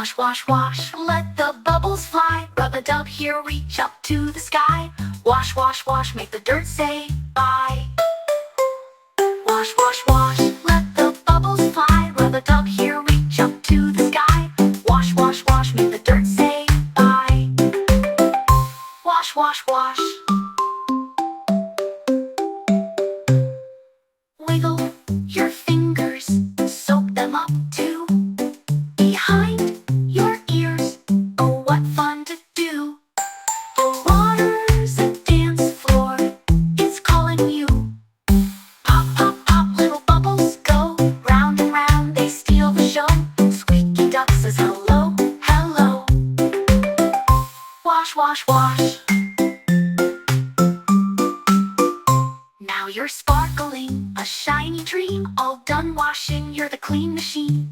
Wash, wash, wash, let the bubbles fly. Rub-a-dub here, reach up to the sky. Wash, wash, wash, make the dirt say bye. Wash, wash, wash, let the bubbles fly. Rub-a-dub here, reach up to the sky. Wash, wash, wash, make the dirt say bye. Wash, wash, wash. Wiggle your fingers, soak them up too. Behind your ears, oh what fun to do. The water's a dance floor, it's calling you. Pop, pop, pop, little bubbles go round and round, they steal the show. Squeaky duck says hello, hello. Wash, wash, wash. Now you're sparkling, a shiny dream. All done washing, you're the clean machine.